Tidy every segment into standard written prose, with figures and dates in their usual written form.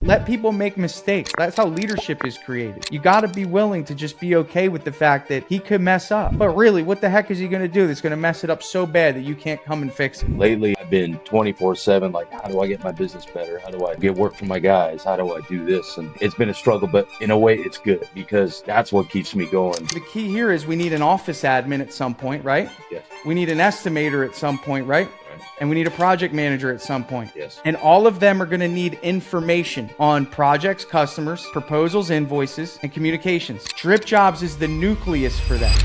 Let people make mistakes. That's how leadership is created. You got to be willing to just be okay with the fact that he could mess up. But really, what the heck is he going to do that's going to mess it up so bad that you can't come and fix it? Lately, I've been 24/7, like, how do I get my business better? How do I get work from my guys? How do I do this? And it's been a struggle, but in a way, it's good because that's what keeps me going. The key here is we need an office admin at some point, right? Yes. We need an estimator at some point, right? And we need a project manager at some point. Yes. And all of them are going to need information on projects, customers, proposals, invoices, and communications. Drip Jobs is the nucleus for that.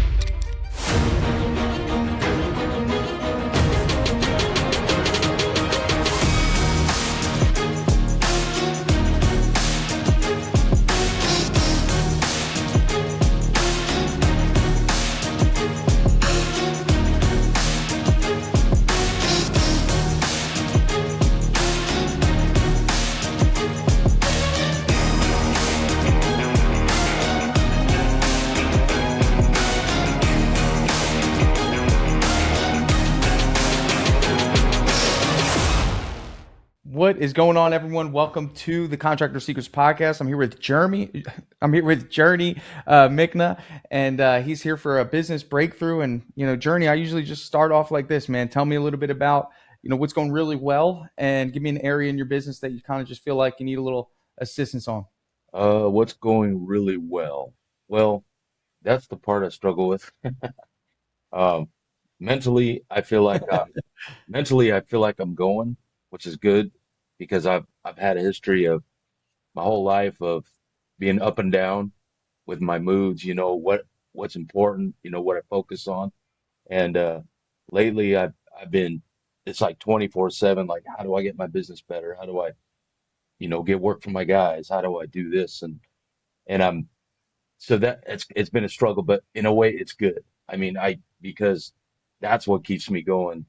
What is going on, everyone? Welcome to the Contractor Secrets Podcast. I'm here with Jeremy. I'm here with Journey Mikna, and he's here for a business breakthrough. And Journey, I usually just start off like this, man. Tell me a little bit about what's going really well, and give me an area in your business that you kind of just feel like you need a little assistance on. What's going really well? Well, that's the part I struggle with. Um, mentally, I feel like I'm going, which is good because I've had a history of my whole life of being up and down with my moods, what's important, what I focus on. And lately I've been it's like 24/7, like, how do I get my business better? How do I, get work from my guys? How do I do this? And I'm so that it's been a struggle, but in a way it's good. I mean, I because that's what keeps me going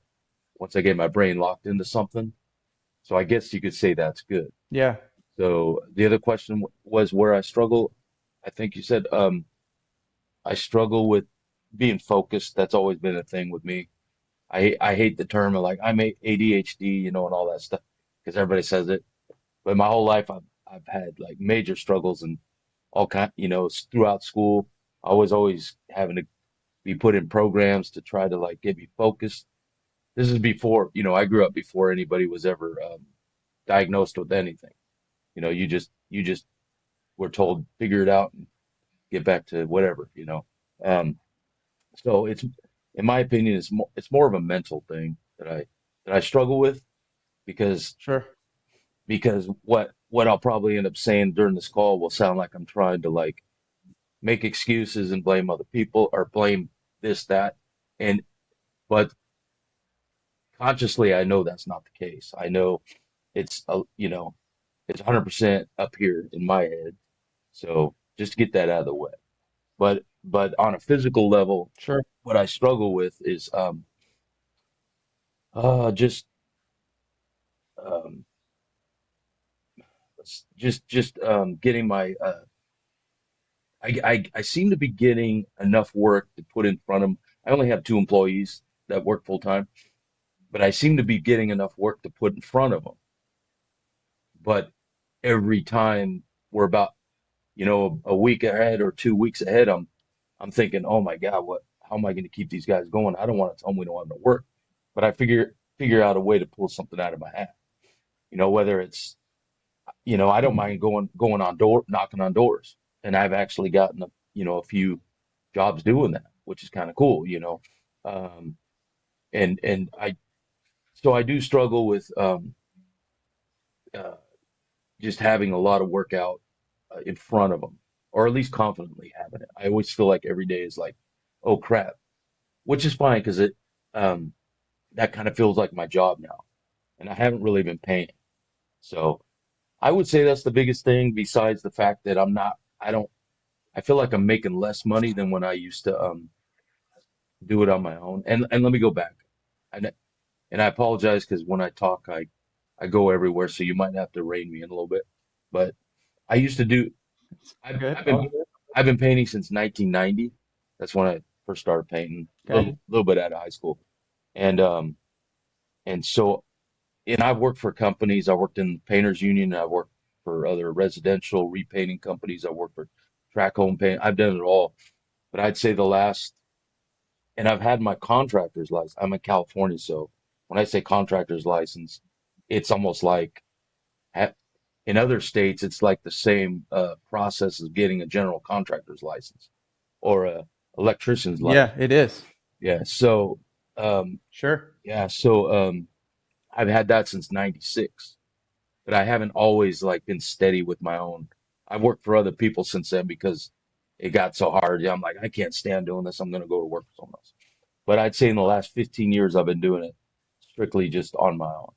once I get my brain locked into something. So I guess you could say that's good. Yeah, So the other question was where I struggle. I think you said I struggle with being focused. That's always been a thing with me. I hate the term of like I'm ADHD, and all that stuff because everybody says it. But my whole life I've had like major struggles and all kind, throughout school. I was always having to be put in programs to try to like get me focused. This is before, I grew up before anybody was ever diagnosed with anything. You just were told figure it out and get back to whatever. Um, so in my opinion, it's more of a mental thing that I struggle with because sure. because what I'll probably end up saying during this call will sound like I'm trying to like make excuses and blame other people or blame this, that, and but consciously I know that's not the case. I know it's it's 100% up here in my head. So just to get that out of the way. But on a physical level, Sure. what I struggle with is just um getting my I seem to be getting enough work to put in front of them. I only have two employees that work full time, but I seem to be getting enough work to put in front of them. But every time we're about, a week ahead or 2 weeks ahead, I'm thinking, oh my God, how am I going to keep these guys going? I don't want to tell them we don't have no work, but I figure out a way to pull something out of my hat. Whether it's, I don't mind going on door knocking on doors, and I've actually gotten a few jobs doing that, which is kind of cool. Um, and I do struggle with uh, just having a lot of work out in front of them, or at least confidently having it. I always feel like every day is like, oh crap, which is fine because um, that kind of feels like my job now, and I haven't really been paying. So I would say that's the biggest thing, besides the fact that I don't, I feel like I'm making less money than when I used to do it on my own. And let me go back, and and I apologize because when I talk, I go everywhere, so you might have to rein me in a little bit. But I used to do. I've, Good. I've All been good. I've been painting since 1990. That's when I first started painting, a Okay. little bit out of high school, and and so I've worked for companies. I worked in the painters union. I worked for other residential repainting companies. I've worked for track home paint. I've done it all. But I'd say the last, and I've had my contractor's license. I'm in California, so when I say contractor's license, it's almost like ha- in other states, it's like the same process as getting a general contractor's license or a electrician's license. Yeah, it is. Yeah. Um, Sure. so I've had that since '96, but I haven't always like been steady with my own. I've worked for other people since then because it got so hard. Yeah, I'm like, I can't stand doing this. I'm going to go to work for someone else. But I'd say in the last 15 years, I've been doing it strictly just on my own.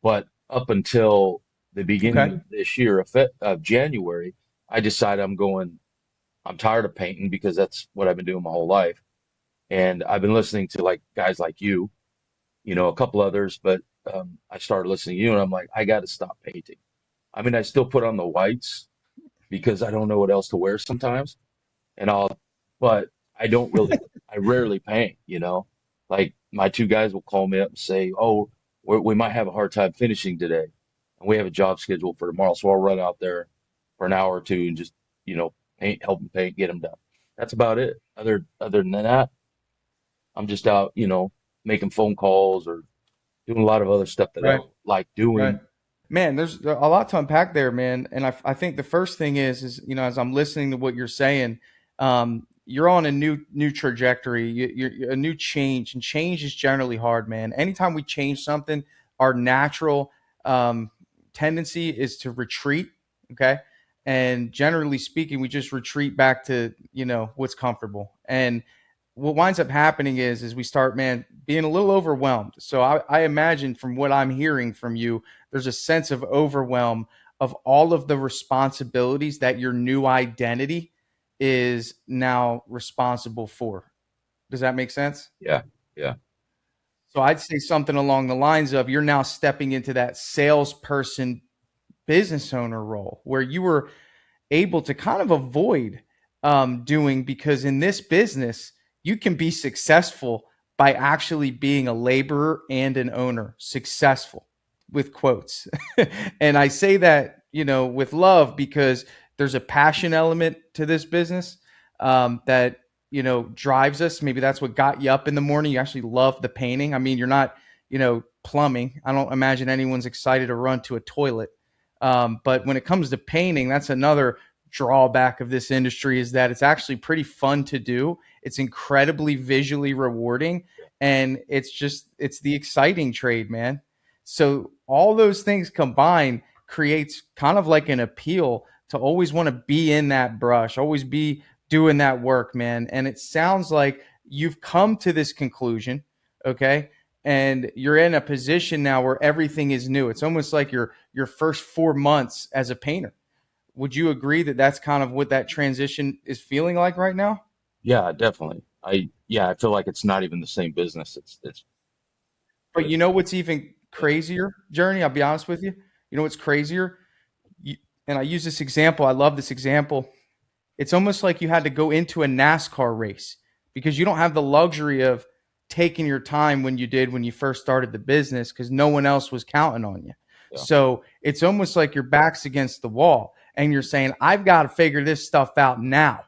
But up until the beginning Okay. of this year, of January, I decided I'm tired of painting because that's what I've been doing my whole life. And I've been listening to like guys like you, a couple others, but I started listening to you and I'm like, I got to stop painting. I mean, I still put on the whites because I don't know what else to wear sometimes. And but I don't really, I rarely paint. Like my two guys will call me up and say, oh, we might have a hard time finishing today. And we have a job scheduled for tomorrow. So I'll run out there for an hour or two and just, paint, help them paint, get them done. That's about it. Other than that, I'm just out, making phone calls or doing a lot of other stuff that I Right. don't like Right. doing. Man, there's a lot to unpack there, man. And I think the first thing is, as I'm listening to what you're saying, you're on a new trajectory, you're a new change, and change is generally hard, man. Anytime we change something, our natural um, tendency is to retreat. Okay. And generally speaking, we just retreat back to, what's comfortable. And what winds up happening is we start, man, being a little overwhelmed. So I imagine from what I'm hearing from you, there's a sense of overwhelm of all of the responsibilities that your new identity is now responsible for. Does that make sense? Yeah, yeah, So I'd say something along the lines of you're now stepping into that salesperson business owner role where you were able to kind of avoid doing, because in this business you can be successful by actually being a laborer and an owner, successful with quotes. And I say that, with love, because there's a passion element to this business that, drives us. Maybe that's what got you up in the morning. You actually love the painting. I mean, you're not, plumbing. I don't imagine anyone's excited to run to a toilet. But when it comes to painting, that's another drawback of this industry, is that it's actually pretty fun to do. It's incredibly visually rewarding, and it's the exciting trade, man. So all those things combined creates kind of like an appeal to always want to be in that brush, always be doing that work, man. And it sounds like you've come to this conclusion, okay? And you're in a position now where everything is new. It's almost like your first 4 months as a painter. Would you agree that that's kind of what that transition is feeling like right now? yeah, definitely. I feel like it's not even the same business. But you It's, know what's even yeah, crazier, Journey? I'll be honest with you. You know what's crazier? You, and I use this example. I love this example. It's almost like you had to go into a NASCAR race because you don't have the luxury of taking your time when you did when you first started the business, because no one else was counting on you. yeah, So it's almost like your back's against the wall and you're saying, I've got to figure this stuff out now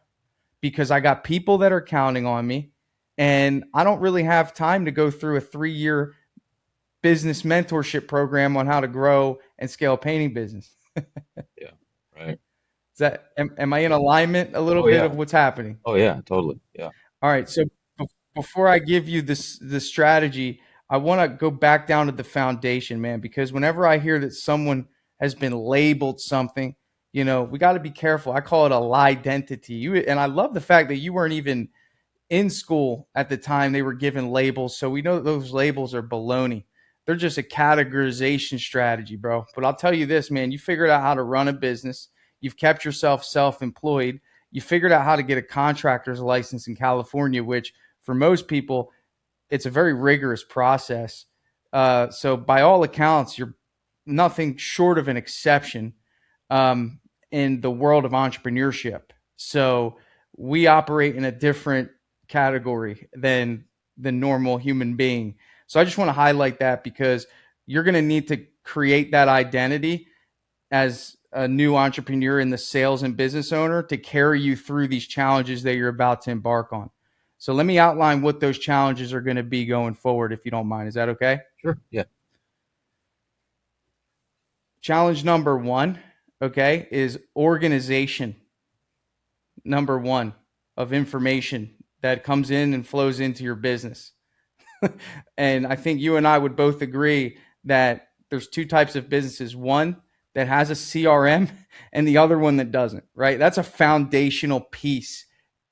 because I got people that are counting on me, and I don't really have time to go through a 3 year business mentorship program on how to grow and scale a painting business. yeah, right. Is am I in alignment a little Oh bit yeah, of what's happening? oh yeah, totally. Yeah, All right. So before I give you the strategy, I want to go back down to the foundation, man, because whenever I hear that someone has been labeled something, we got to be careful. I call it a lie identity. And I love the fact that you weren't even in school at the time they were given labels. So we know that those labels are baloney. They're just a categorization strategy, bro. But I'll tell you this, man, you figured out how to run a business. You've kept yourself self-employed. You figured out how to get a contractor's license in California, which for most people, it's a very rigorous process. So by all accounts, you're nothing short of an exception um, in the world of entrepreneurship. So we operate in a different category than the normal human being. So I just want to highlight that because you're going to need to create that identity as a new entrepreneur in the sales and business owner to carry you through these challenges that you're about to embark on. So let me outline what those challenges are going to be going forward, if you don't mind. Is that okay? Sure. Yeah. Challenge number one, okay, is organization. Number one of information that comes in and flows into your business. And I think you and I would both agree that there's two types of businesses, one that has a CRM and the other one that doesn't, right? That's a foundational piece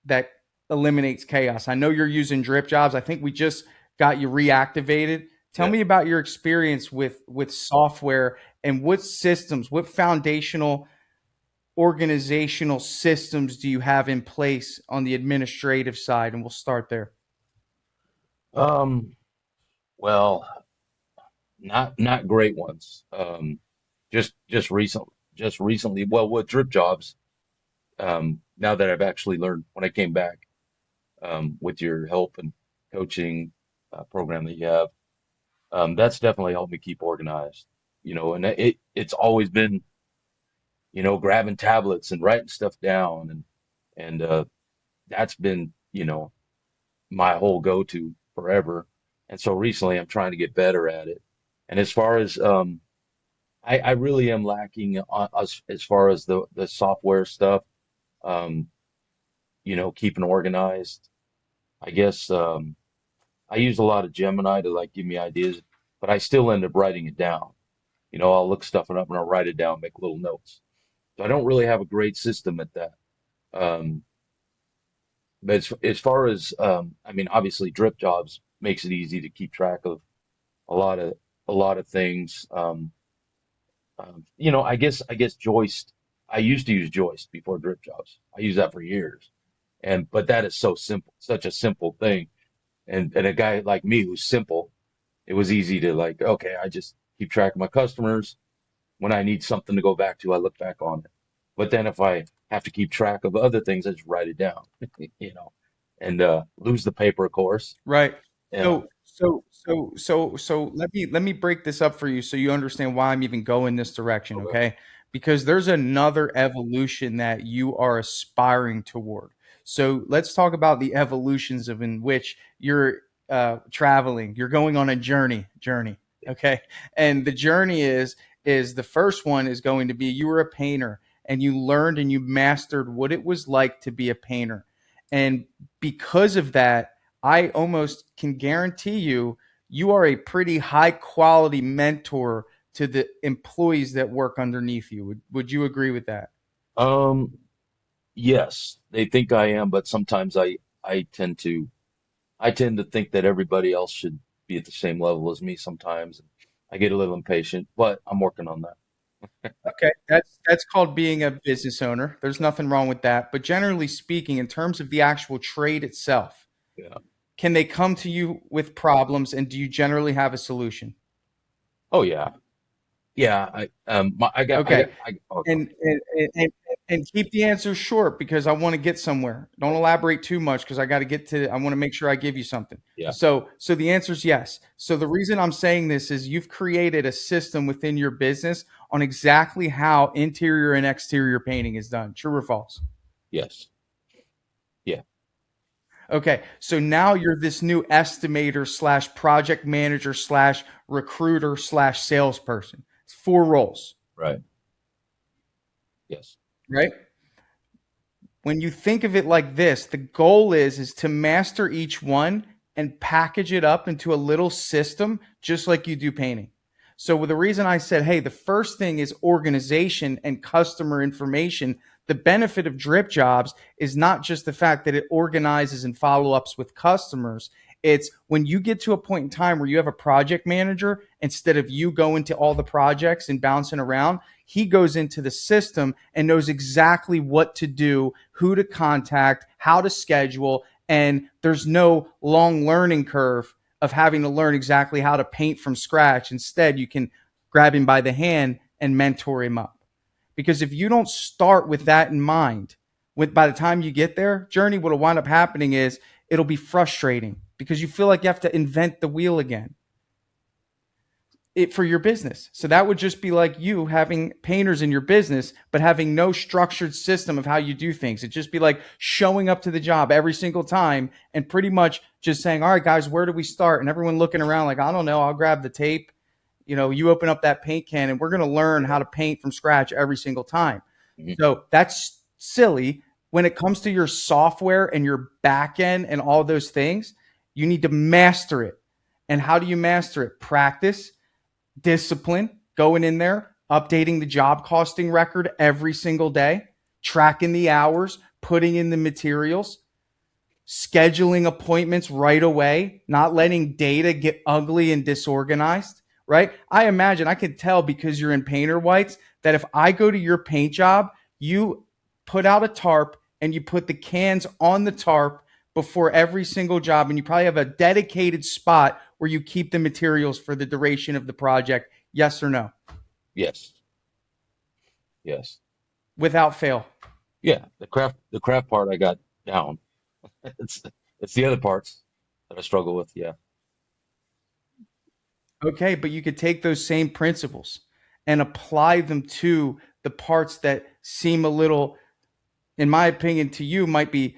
that eliminates chaos. I know you're using drip jobs. I think we just got you reactivated. Tell Yeah. me about your experience with software and what systems, what foundational organizational systems do you have in place on the administrative side? And we'll start there. Um, well, not great ones. Just recently, well, with drip jobs, now that I've actually learned when I came back, with your help and coaching program that you have, that's definitely helped me keep organized. And it's always been, grabbing tablets and writing stuff down, and that's been, my whole go-to forever. And so recently I'm trying to get better at it. And as far as I really am lacking on, as far as the software stuff, um, keeping organized. I guess I use a lot of Gemini to like give me ideas, but I still end up writing it down. I'll look stuff up and I'll write it down, make little notes. So I don't really have a great system at that. Um, but as far as I mean, obviously, drip jobs makes it easy to keep track of a lot of a lot of things. I guess Joist. I used to use Joist before drip jobs. I used that for years, but that is so simple, such a simple thing. And a guy like me who's simple, it was easy to like, okay, I just keep track of my customers. When I need something to go back to, I look back on it. But then if I have to keep track of other things, I just write it down, you know, and lose the paper, of course. Right. Yeah. So let me break this up for you so you understand why I'm even going this direction, Okay. okay? Because there's another evolution that you are aspiring toward. So let's talk about the evolutions of in which you're traveling. You're going on a journey, Yeah. okay? And the journey is the first one is going to be you were a painter and you learned and you mastered what it was like to be a painter. And because of that, I almost can guarantee you, you are a pretty high quality mentor to the employees that work underneath you. Would you agree with that? Um, yes, they think I am, but sometimes I tend to think that everybody else should be at the same level as me sometimes. I get a little impatient, but I'm working on that. Okay, that's called being a business owner. There's nothing wrong with that. But generally speaking, in terms of the actual trade itself, Yeah. can they come to you with problems and do you generally have a solution? Oh yeah. Yeah. I got, Okay. oh, go. And keep the answer short because I want to get somewhere. Don't elaborate too much because I got to get to I want to make sure I give you something. Yeah. So the answer is yes. So the reason I'm saying this is you've created a system within your business on exactly how interior and exterior painting is done. True or false? Yes. Yeah. Okay. So now you're this new estimator slash project manager slash recruiter slash salesperson. It's four roles, Right. Yes. right? When you think of it like this, the goal is to master each one and package it up into a little system just like you do painting. So the reason I said, hey, the first thing is organization and customer information. The benefit of drip jobs is not just the fact that it organizes and follow ups with customers. It's when you get to a point in time where you have a project manager, instead of you going to all the projects and bouncing around, he goes into the system and knows exactly what to do, who to contact, how to schedule, and there's no long learning curve of having to learn exactly how to paint from scratch. Instead, you can grab him by the hand and mentor him up. Because if you don't start with that in mind, by the time you get there, Journey, what'll wind up happening is it'll be frustrating because you feel like you have to invent the wheel again. it for your business. So that would just be like you having painters in your business, but having no structured system of how you do things. It'd just be like showing up to the job every single time and pretty much just saying, all right, guys, where do we start? And everyone looking around like, I don't know, I'll grab the tape. You open up that paint can and we're going to learn how to paint from scratch every single time. Mhm. So that's silly. When it comes to your software and your back end and all those things, you need to master it. And how do you master it? Practice, discipline, going in there, updating the job costing record every single day, tracking the hours, putting in the materials, scheduling appointments right away, not letting data get ugly and disorganized, right? I imagine I could tell because you're in painter whites that if I go to your paint job, you put out a tarp and you put the cans on the tarp before every single job, and you probably have a dedicated spot where you keep the materials for the duration of the project. Yes or no? Yes. Yes. Without fail. Yeah. The craft part I got down. It's it's the other parts that I struggle with. Yeah. Okay, but you could take those same principles and apply them to the parts that seem a little, in my opinion, to you might be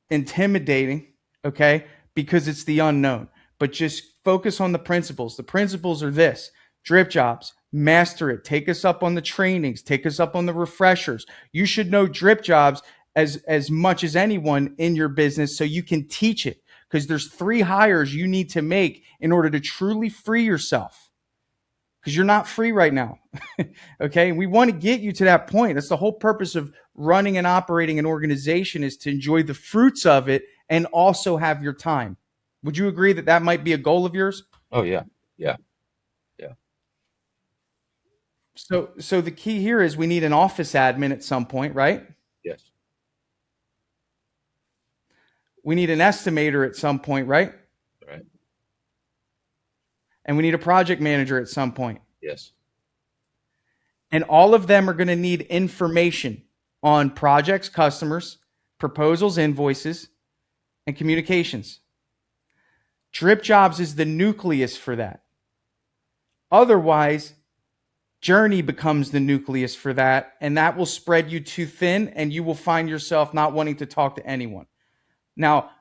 intimidating, okay, because it's the unknown. But just focus on the principles. The principles are this: drip jobs, master it, take us up on the trainings, take us up on the refreshers. You should know drip jobs as much as anyone in your business so you can teach it, because there's 3 hires you need to make in order to truly free yourself, because you're not free right now. Okay. We want to get you to that point. That's the whole purpose of running and operating an organization, is to enjoy the fruits of it and also have your time. Would you agree that that might be a goal of yours? Oh yeah. Yeah. Yeah. So the key here is we need an office admin at some point, right? Yes. We need an estimator at some point, right? Right. And we need a project manager at some point. Yes. And all of them are going to need information on projects, customers, proposals, invoices, and communications. Drip jobs is the nucleus for that. Otherwise, journey becomes the nucleus for that, and that will spread you too thin, and you will find yourself not wanting to talk to anyone. Now,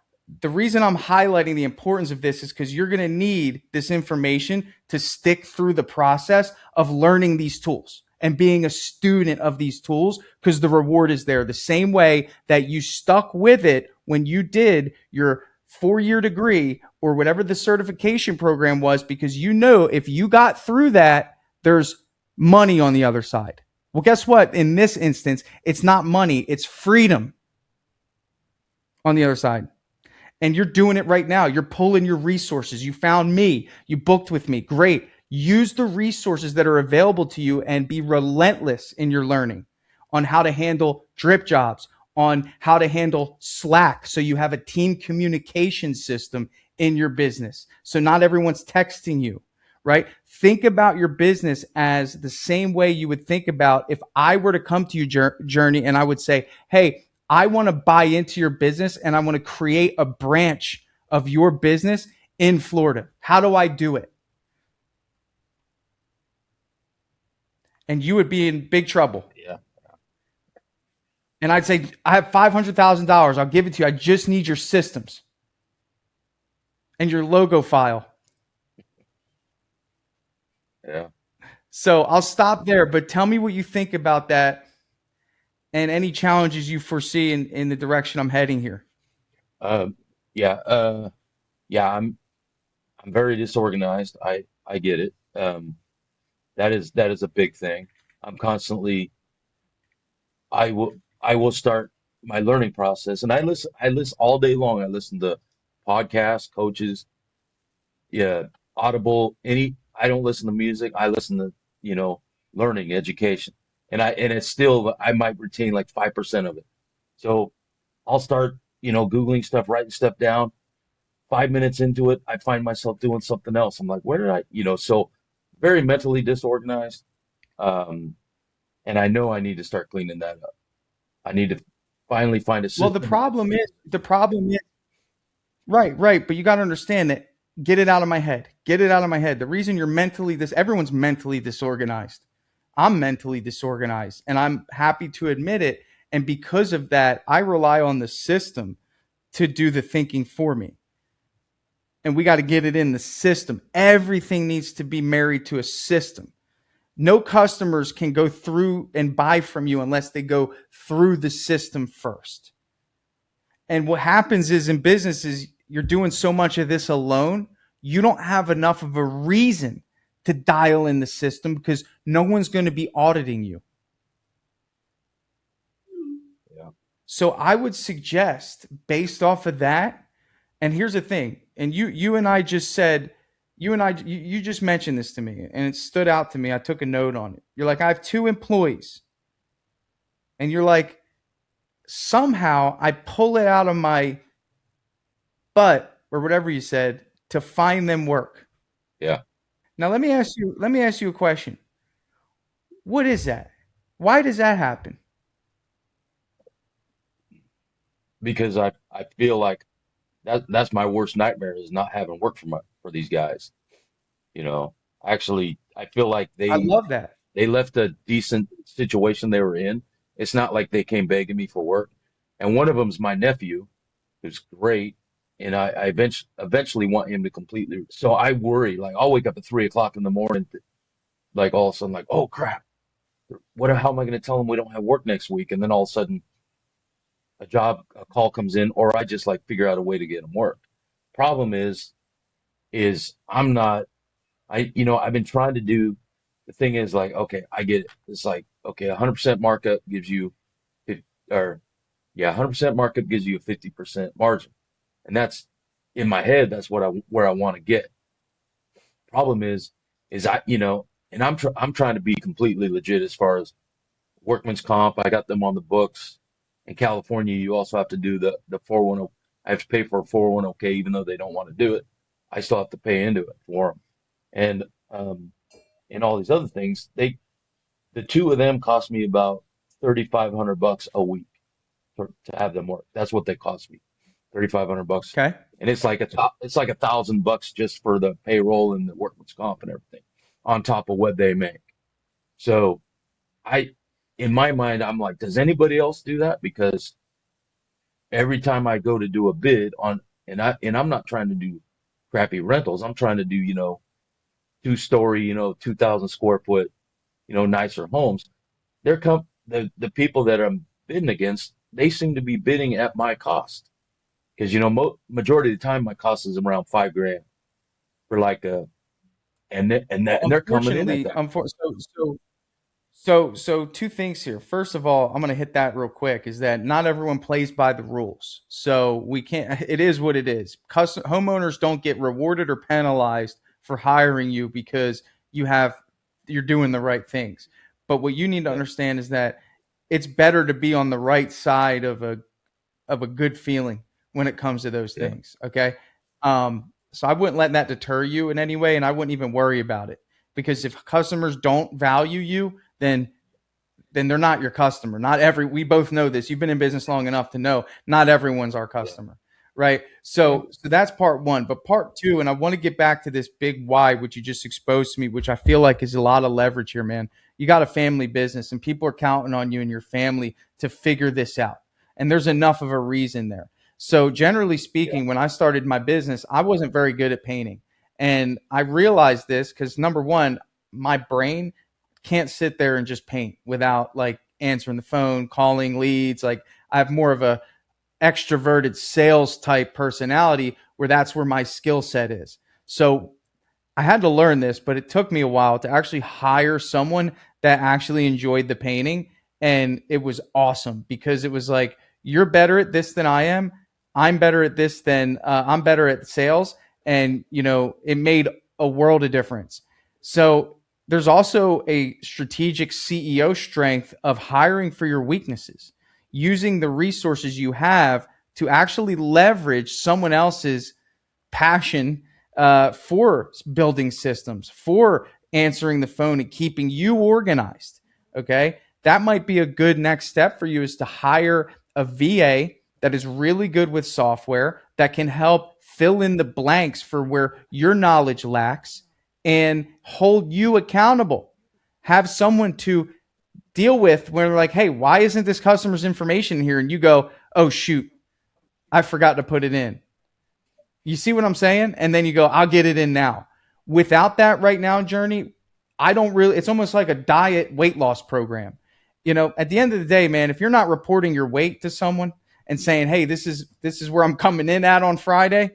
the reason I'm highlighting the importance of this is because you're going to need this information to stick through the process of learning these tools and being a student of these tools, because the reward is there. The same way that you stuck with it when you did your 4-year degree or whatever the certification program was, because you know if you got through that, there's money on the other side. Well, guess what? In this instance, it's not money, it's freedom on the other side. And you're doing it right now. You're pulling your resources. You found me. You booked with me. Great. Use the resources that are available to you and be relentless in your learning on how to handle drip jobs, on how to handle Slack so you have a team communication system in your business. So not everyone's texting you, right? Think about your business as the same way you would think about if I were to come to you, Journey, and I would say, hey, I want to buy into your business and I want to create a branch of your business in Florida. How do I do it? And you would be in big trouble. Yeah. And I'd say, I have $500,000. I'll give it to you. I just need your systems and your logo file. Yeah. So I'll stop there, but tell me what you think about that and any challenges you foresee in the direction I'm heading here. Um, yeah. Yeah. I'm very disorganized. I get it. That is a big thing. I'm constantly I will start my learning process, and I listen all day long. I listen to podcasts, coaches, yeah, Audible, I don't listen to music. I listen to, learning, education. And it's still I might retain like 5% of it. So I'll start, Googling stuff, writing stuff down. 5 minutes into it, I find myself doing something else. I'm like, where did so very mentally disorganized. Um, and I know I need to start cleaning that up. I need to finally find a Well, system. the problem is, right, right. But you got to understand that Get it out of my head. Get it out of my head. The reason you're mentally this, everyone's mentally disorganized. I'm mentally disorganized and I'm happy to admit it. And because of that, I rely on the system to do the thinking for me. And we got to get it in the system. Everything needs to be married to a system. No customers can go through and buy from you unless they go through the system first. And what happens is in businesses, you're doing so much of this alone, you don't have enough of a reason to dial in the system because no one's going to be auditing you. Yeah. So I would suggest, based off of that, and here's the thing, and you and I just said, you just mentioned this to me, and it stood out to me. I took a note on it. You're like, I have two employees, and you're like, somehow I pull it out of my butt or whatever you said to find them work. Yeah. Now let me ask you a question. What is that? Why does that happen? Because I feel like that's my worst nightmare is not having work for these guys. You know, actually, I feel like I love that. they left a decent situation they were in. It's not like they came begging me for work. And one of them's my nephew, who's great, and I eventually want him to completely. So I worry, like I'll wake up at 3 o'clock in the morning, like all of a sudden, like, oh crap, how am I going to tell them we don't have work next week? And then all of a sudden, a call comes in, or I just like figure out a way to get them work. Problem is I'm not. I've been trying to do. The thing is, like, okay, I get it. It's like, okay, 100% markup gives you, or yeah, 100% markup gives you a 50% margin, and that's in my head. That's where I want to get. Problem is and I'm trying to be completely legit as far as workman's comp. I got them on the books. In California, you also have to do the 410. I have to pay for a 401k even though they don't want to do it. I still have to pay into it for them, and um, and all these other things. The two of them cost me about $3,500 a week to have them work. That's what they cost me, $3,500, Okay. and it's like $1,000 just for the payroll and the workman's comp and everything, on top of what they make. So I, in my mind, I'm like, does anybody else do that? Because every time I go to do a bid on, I'm not trying to do crappy rentals. I'm trying to do 2-story, 2,000 square foot, nicer homes. The people that I'm bidding against, they seem to be bidding at my cost because majority of the time my cost is around 5 grand for like a Well, and they're coming in at that. so two things here. First of all, I'm going to hit that real quick. Is that not everyone plays by the rules? So we can't. It is what it is. Homeowners don't get rewarded or penalized for hiring you because you have you're doing the right things. But what you need to Yeah, understand is that it's better to be on the right side of a good feeling when it comes to those yeah, things. Okay. So I wouldn't let that deter you in any way, and I wouldn't even worry about it because if customers don't value you, then they're not your customer. Not every we both know this. You've been in business long enough to know not everyone's our yeah, customer, right? right, So that's part one. But part two, and I want to get back to this big why, which you just exposed to me, which I feel like is a lot of leverage here, man. You got a family business, and people are counting on you and your family to figure this out. And there's enough of a reason there. So generally yeah, speaking, when I started my business, I wasn't very good at painting. And I realized this because number one, my brain can't sit there and just paint without like answering the phone, calling leads. Like I have more of a extroverted sales type personality where that's where my skill set is. So I had to learn this, but it took me a while to actually hire someone that actually enjoyed the painting. And it was awesome because it was like, you're better at this than I am. I'm better at this than I'm better at sales. And, it made a world of difference. So there's also a strategic CEO strength of hiring for your weaknesses, using the resources you have to actually leverage someone else's passion for building systems, for answering the phone and keeping you organized. Okay. That might be a good next step for you is to hire a VA that is really good with software that can help fill in the blanks for where your knowledge lacks and hold you accountable. Have someone to deal with where they're like, hey, why isn't this customer's information here? And you go, oh, shoot, I forgot to put it in. You see what I'm saying? And then you go, I'll get it in now. Without that right now, Journey, I don't really, it's almost like a diet weight loss program. At the end of the day, man, if you're not reporting your weight to someone and saying, hey, this is where I'm coming in at on Friday,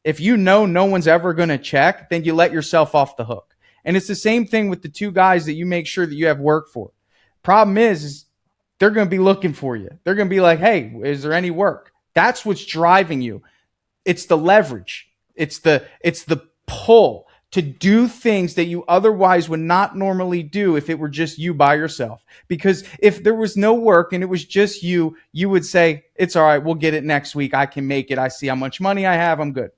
if you know no one's ever going to check, then you let yourself off the hook. And it's the same thing with the two guys that you make sure that you have work for. Problem is they're going to be looking for you. They're going to be like, hey, is there any work? That's what's driving you. It's the leverage. It's the pull to do things that you otherwise would not normally do if it were just you by yourself. Because if there was no work and it was just you, you would say, it's all right, we'll get it next week. I can make it. I see how much money I have. I'm good.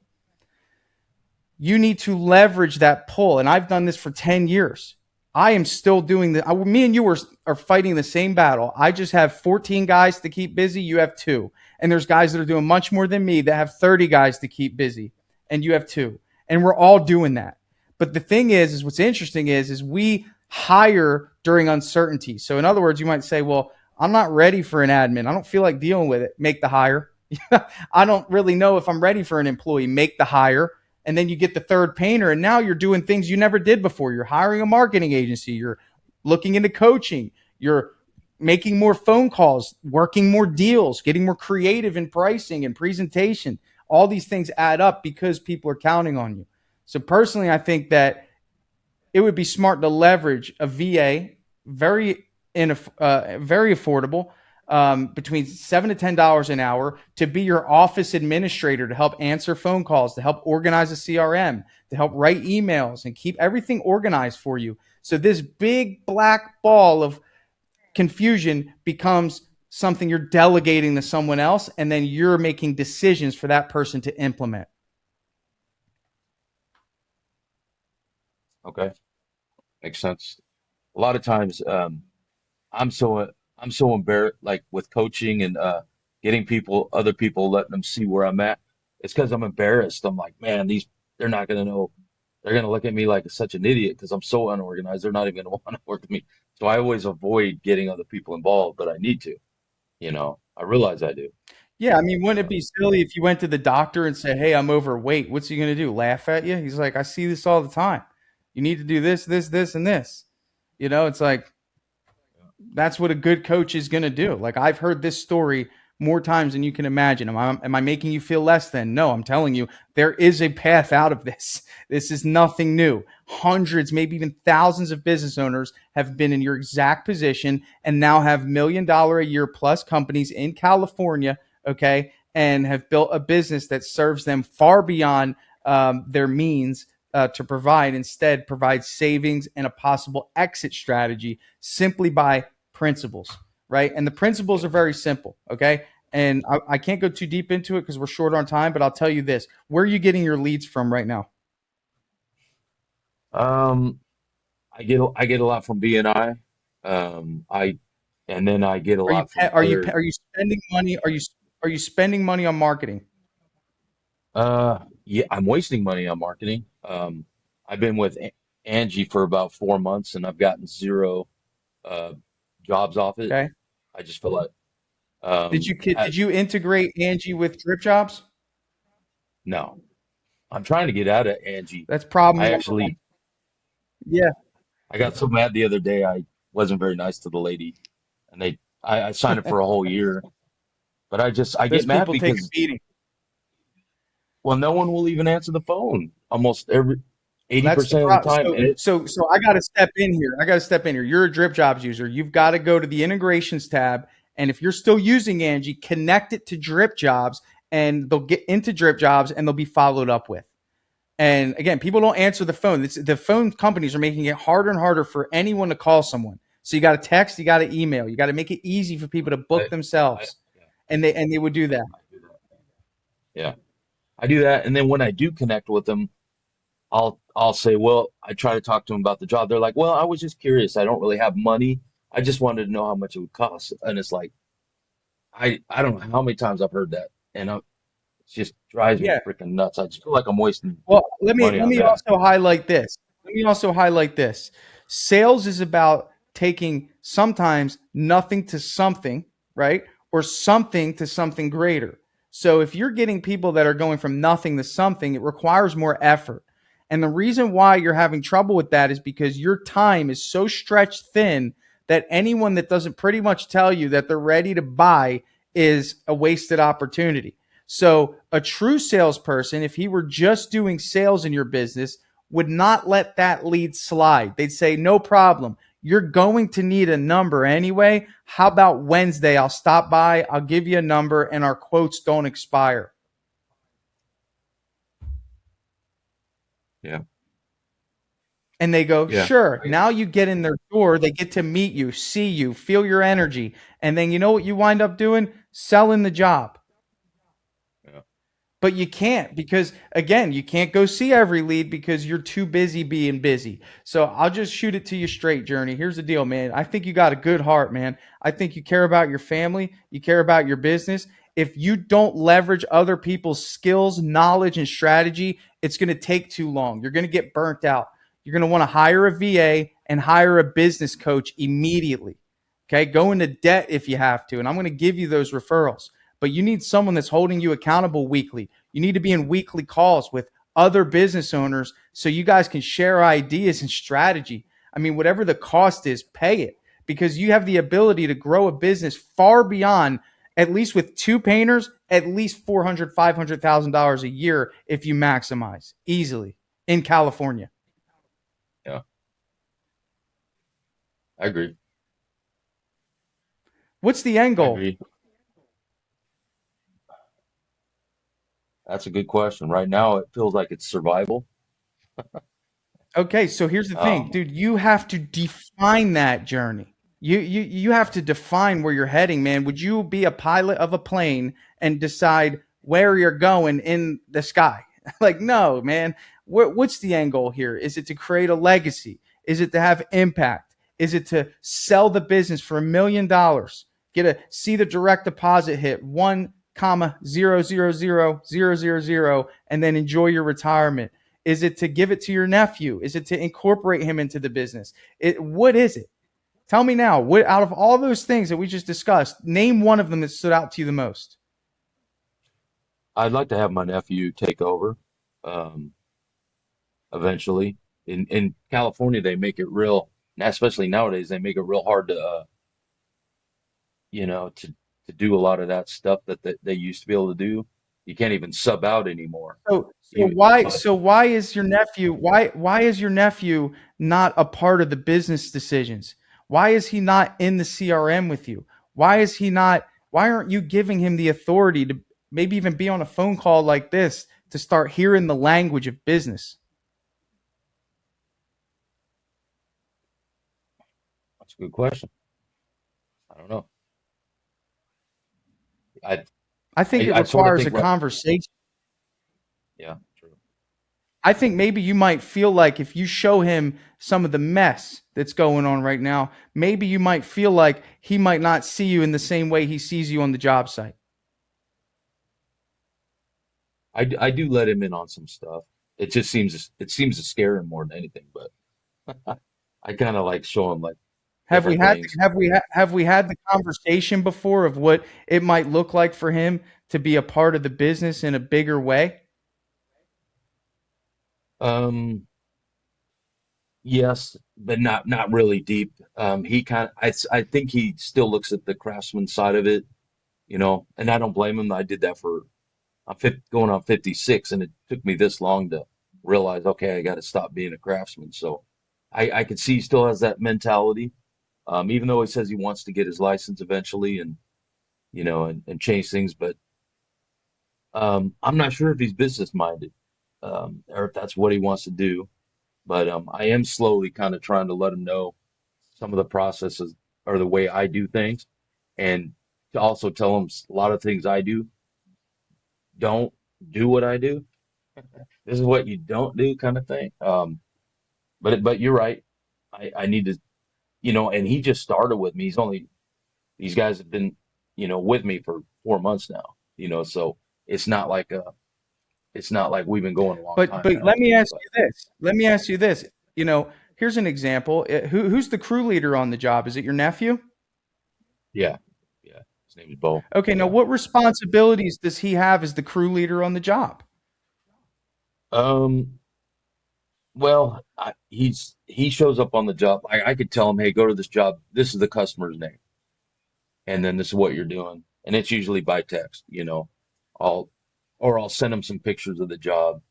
You need to leverage that pull. And I've done this for 10 years. I am still doing that. Me and you are fighting the same battle. I just have 14 guys to keep busy. You have two. And there's guys that are doing much more than me that have 30 guys to keep busy. And you have two. And we're all doing that. But the thing is what's interesting is we hire during uncertainty. So in other words, you might say, well, I'm not ready for an admin. I don't feel like dealing with it. Make the hire. I don't really know if I'm ready for an employee. Make the hire. And then you get the third painter, and now you're doing things you never did before. You're hiring a marketing agency. You're looking into coaching. You're making more phone calls, working more deals, getting more creative in pricing and presentation. All these things add up because people are counting on you. So personally, I think that it would be smart to leverage a VA, very affordable, between $7 to $10 an hour, to be your office administrator, to help answer phone calls, to help organize a CRM, to help write emails and keep everything organized for you. So this big black ball of confusion becomes something you're delegating to someone else, and then you're making decisions for that person to implement. Okay, makes sense. A lot of times, I'm so I'm so embarrassed, like with coaching and getting people, other people, letting them see where I'm at. It's because I'm embarrassed. I'm like, man, they're not gonna know. They're gonna look at me like such an idiot because I'm so unorganized. They're not even gonna want to work with me. So I always avoid getting other people involved, but I need to. I realize I do. Yeah, I mean, wouldn't it Uh, be silly if you went to the doctor and said, "Hey, I'm overweight." What's he going to do? Laugh at you? He's like, "I see this all the time. You need to do this, this, this, and this." It's like that's what a good coach is going to do. Like I've heard this story more times than you can imagine. Am I making you feel less than? No, I'm telling you, there is a path out of this. This is nothing new. Hundreds, maybe even thousands of business owners have been in your exact position and now have $1 million a year plus companies in California, okay, and have built a business that serves them far beyond their means to provide. Instead, provide savings and a possible exit strategy simply by principles, right? And the principles are very simple, okay? And I can't go too deep into it because we're short on time, but I'll tell you this. Where are you getting your leads from right now? um, I get a lot from BNI. I and then I get a Are you lot from are you other. are you spending money? Are you spending money on marketing? Yeah, I'm wasting money on marketing. I've been with Angie for about 4 months, and I've gotten zero uh, jobs off it. Okay. I just feel like Did you at, did you integrate Angie with Drip Jobs? no, I'm trying to get out of Angie. That's problem I number one. actually Yeah, I got so mad the other day. I wasn't very nice to the lady, and I signed up for a whole year, but I those get mad people take a because, beating. well, no one will even answer the phone almost every That's the 80% of the problem. time, So, and it so, so I got to step in here. I got to step in here. You're a Drip Jobs user. You've got to go to the integrations tab, and if you're still using Angie, connect it to Drip Jobs, and they'll get into Drip Jobs, and they'll be followed up with. And again, people don't answer the phone. The phone companies are making it harder and harder for anyone to call someone. So you got to text, you got to email, you got to make it easy for people to book I themselves, and they would do that. I do that. Yeah, I do that, and then when I do connect with them, I'll say, well, I try to talk to them about the job. They're like, well, I was just curious. I don't really have money. I just wanted to know how much it would cost. And it's like, I don't know how many times I've heard that, and just drives me Yeah. freaking nuts. I just feel like I'm wasting Well, let me money let on me that. also highlight this. Let me also highlight this. Sales is about taking sometimes nothing to something, right? Or something to something greater. So if you're getting people that are going from nothing to something, it requires more effort. And the reason why you're having trouble with that is because your time is so stretched thin that anyone that doesn't pretty much tell you that they're ready to buy is a wasted opportunity. So, a true salesperson, if he were just doing sales in your business, would not let that lead slide. They'd say, no problem. You're going to need a number anyway. How about Wednesday? I'll stop by, I'll give you a number, and our quotes don't expire. Yeah, And they go, yeah, sure. Now you get in their door, they get to meet you, see you, feel your energy. And then you know what you wind up doing? Selling the job. yeah. But you can't because again, you can't go see every lead because you're too busy being busy. So I'll just shoot it to you straight, Journey. Here's the deal, man. I think you got a good heart, man. I think you care about your family, you care about your business. If you don't leverage other people's skills, knowledge, and strategy, it's going to take too long. You're going to get burnt out. You're going to want to hire a VA and hire a business coach immediately. Okay. Go into debt if you have to. And I'm going to give you those referrals, but you need someone that's holding you accountable weekly. You need to be in weekly calls with other business owners so you guys can share ideas and strategy. I mean, whatever the cost is, pay it because you have the ability to grow a business far beyond, at least with two painters, at least $400,000, $500,000 a year if you maximize easily in California. Yeah, I agree. What's the end I goal? agree. That's a good question. Right now, it feels like it's survival. Okay, so here's the thing, Um, dude. You have to define that journey. You have to define where you're heading, man. Would you be a pilot of a plane and decide where you're going in the sky? Like, no, man. What's the end goal here? Is it to create a legacy? Is it to have impact? Is it to sell the business for $1 million? Get a see the direct deposit hit 1,000,000, and then enjoy your retirement. Is it to give it to your nephew? Is it to incorporate him into the business? What is it? Tell me now. What out of all those things that we just discussed, name one of them that stood out to you the most. I'd like to have my nephew take over um, eventually. In California, they make it real, especially nowadays, they make it real hard to you know, to do a lot of that stuff that they used to be able to do. You can't even sub out anymore. So Even, why is your nephew why is your nephew not a part of the business decisions? Why is he not in the CRM with you? Why aren't you giving him the authority to maybe even be on a phone call like this to start hearing the language of business? that's a good question. I don't know. I I think it I sort of requires a think right. conversation. Yeah, true. I think maybe you might feel like if you show him some of the mess that's going on right now, maybe you might feel like he might not see you in the same way he sees you on the job site. I do let him in on some stuff. It seems to scare him more than anything, but I kind of like show him like different things. Have we had the conversation before of what it might look like for him to be a part of the business in a bigger way? Um, yes, but not really deep. He kind of I think he still looks at the craftsman side of it, you know, and I don't blame him. I did that for I'm 50, going on 56, and it took me this long to realize, okay, I got to stop being a craftsman. So I could see he still has that mentality, even though he says he wants to get his license eventually and, you know, and change things. But I'm not sure if he's business minded, or if that's what he wants to do. But I am slowly kind of trying to let him know some of the processes or the way I do things, and to also tell him a lot of things I do don't do what I do. This is what you don't do, kind of thing. But you're right. I need to, you know, and he just started with me. These guys have been, you know, with me for 4 months now, you know, so. It's not like we've been going a long But time but now. let me ask But you this. Let me ask you this. You know, here's an example. Who's the crew leader on the job? Is it your nephew? yeah, yeah. His name is Bo. Okay, now Yeah. what responsibilities does he have as the crew leader on the job? Um. Well, he shows up on the job. I could tell him, hey, go to this job. This is the customer's name, and then this is what you're doing. And it's usually by text. I'll I'll send him some pictures of the job.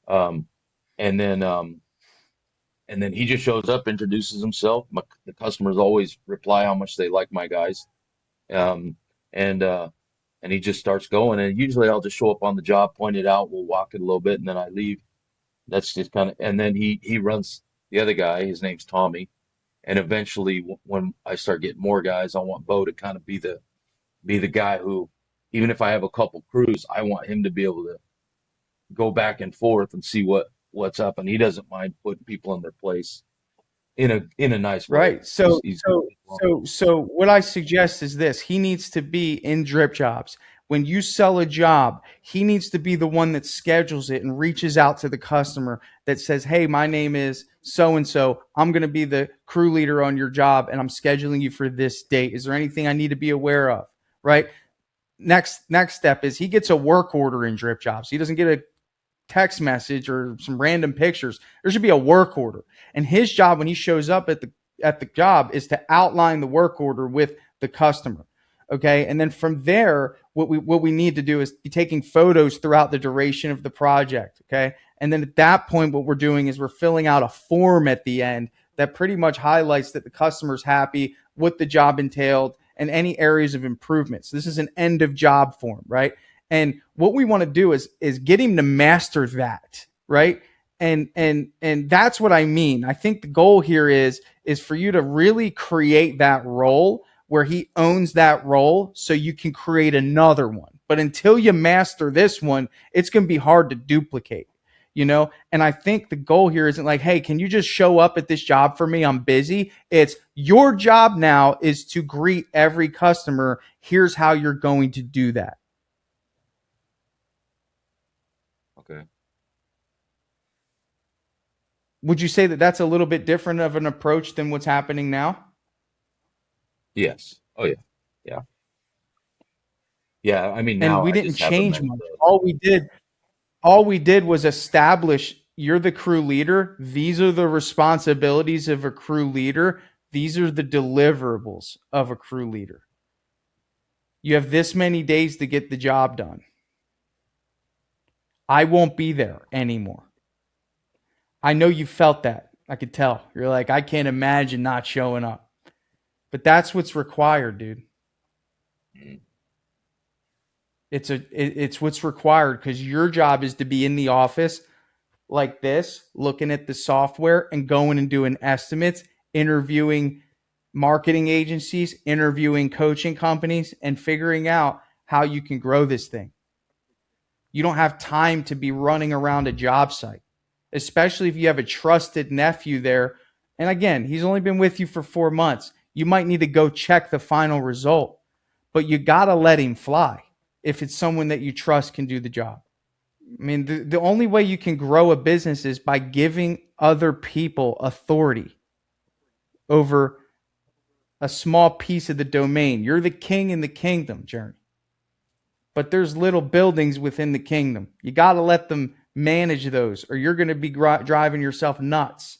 Um, and then he just shows up, introduces himself. The customers always reply how much they like my guys. Um, and he just starts going. And usually I'll just show up on the job, point it out, we'll walk it a little bit, and then I leave. That's just kind of, and then he runs the other guy. His name's Tommy. And eventually, when I start getting more guys, I want Bo to kind of be the guy who, even if I have a couple crews, I want him to be able to go back and forth and see what's up. And he doesn't mind putting people in their place in a nice way. Right. He's So he's so so so what I suggest is this. He needs to be in drip jobs. When you sell a job, he needs to be the one that schedules it and reaches out to the customer that says, "Hey, my name is so and so. I'm going to be the crew leader on your job and I'm scheduling you for this date. Is there anything I need to be aware of?" Right? Next step is he gets a work order in drip jobs. He doesn't get a text message or some random pictures. There should be a work order. And his job when he shows up at the job is to outline the work order with the customer. Okay. And then from there, what we need to do is be taking photos throughout the duration of the project. Okay. And then at that point, what we're doing is we're filling out a form at the end that pretty much highlights that the customer's happy, what the job entailed, and any areas of improvement. So this is an end of job form, right? And what we want to do is get him to master that, right? And that's what I mean. I think the goal here is for you to really create that role where he owns that role so you can create another one. But until you master this one, it's going to be hard to duplicate. And I think the goal here isn't like, hey, can you just show up at this job for me? I'm busy. It's your job now is to greet every customer. Here's how you're going to do that. okay. Would you say that that's a little bit different of an approach than what's happening now? Yes. Oh yeah. Yeah. Yeah. I mean, And now we I didn't just have him change as much. the. All we did was establish you're the crew leader. These are the responsibilities of a crew leader. These are the deliverables of a crew leader. You have this many days to get the job done. I won't be there anymore. I know you felt that. I could tell. You're like, I can't imagine not showing up. But that's what's required, dude. Mm, It's what's required because your job is to be in the office like this, looking at the software and going and doing estimates, interviewing marketing agencies, interviewing coaching companies, and figuring out how you can grow this thing. You don't have time to be running around a job site, especially if you have a trusted nephew there. And again, he's only been with you for 4 months. You might need to go check the final result, but you got to let him fly if it's someone that you trust can do the job. I mean, the only way you can grow a business is by giving other people authority over a small piece of the domain. You're the king in the kingdom, Journey. But there's little buildings within the kingdom. You got to let them manage those, or you're going to be driving yourself nuts.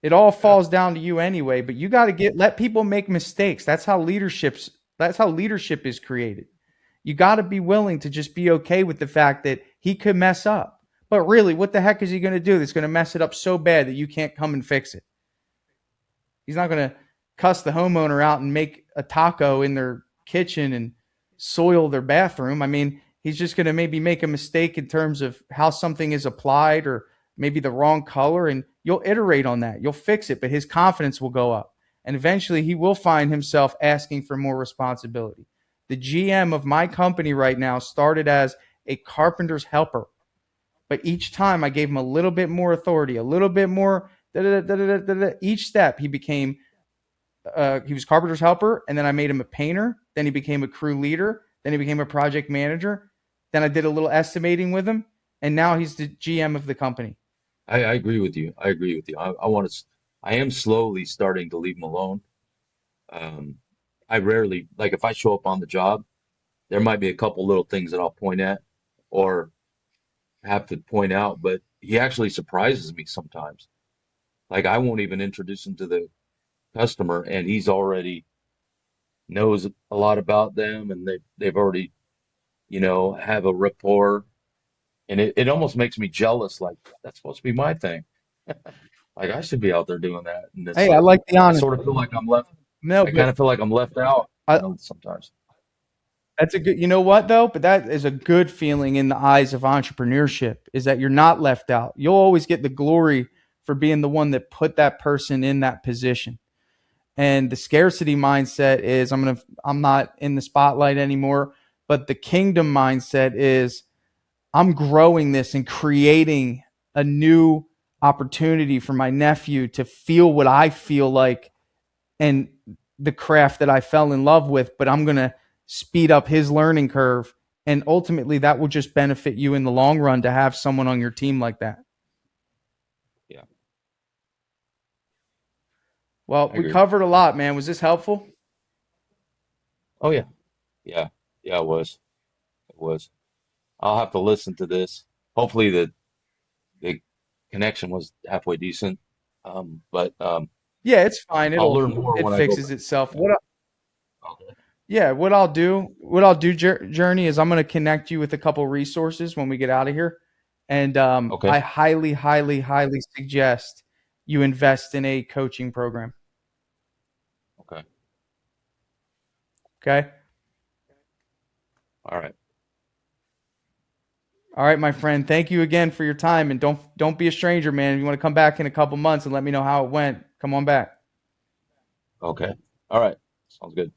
It all yeah. falls down to you anyway, but you got to let people make mistakes. That's how leadership is created. You got to be willing to just be okay with the fact that he could mess up. But really, what the heck is he going to do that's going to mess it up so bad that you can't come and fix it? He's not going to cuss the homeowner out and make a taco in their kitchen and soil their bathroom. I mean, he's just going to maybe make a mistake in terms of how something is applied or maybe the wrong color, and you'll iterate on that. You'll fix it, but his confidence will go up. And eventually, he will find himself asking for more responsibility. The GM of my company right now started as a carpenter's helper, but each time I gave him a little bit more authority, a little bit more. Each step, he was carpenter's helper, and then I made him a painter. Then he became a crew leader. Then he became a project manager. Then I did a little estimating with him, and now he's the GM of the company. I agree with you. I agree with you. I want to. I am slowly starting to leave them alone. Um, I rarely like if I show up on the job, there might be a couple little things that I'll point at or have to point out, but he actually surprises me sometimes. Like I won't even introduce him to the customer, and he's already knows a lot about them, and they've already have a rapport, and it almost makes me jealous. Like that's supposed to be my thing. Like I should be out there doing that, and it's Hey, I like like the I honesty. sort of feel like I'm left. No, I kind but of feel like I'm left out, I, sometimes. that's a good. You know what though? But that is a good feeling in the eyes of entrepreneurship. Is that you're not left out. You'll always get the glory for being the one that put that person in that position. And the scarcity mindset is I'm not in the spotlight anymore. But the kingdom mindset is I'm growing this and creating a new opportunity for my nephew to feel what I feel like and the craft that I fell in love with, but I'm going to speed up his learning curve. And ultimately, that will just benefit you in the long run to have someone on your team like that. Yeah, Well, I we agree. covered a lot, man. Was this helpful? Oh yeah, yeah, yeah. It was. It was. I'll have to listen to this. Hopefully the connection was halfway decent. But Yeah, it's fine. I'll learn more It when I go fixes back. itself. Yeah. Okay. Yeah, what I'll do, Journey, is I'm going to connect you with a couple resources when we get out of here, and Okay. I highly, highly, highly suggest you invest in a coaching program. Okay. Okay. All right. All right, my friend. Thank you again for your time, and don't be a stranger, man. If you want to come back in a couple months and let me know how it went, come on back. Okay. All right. Sounds good.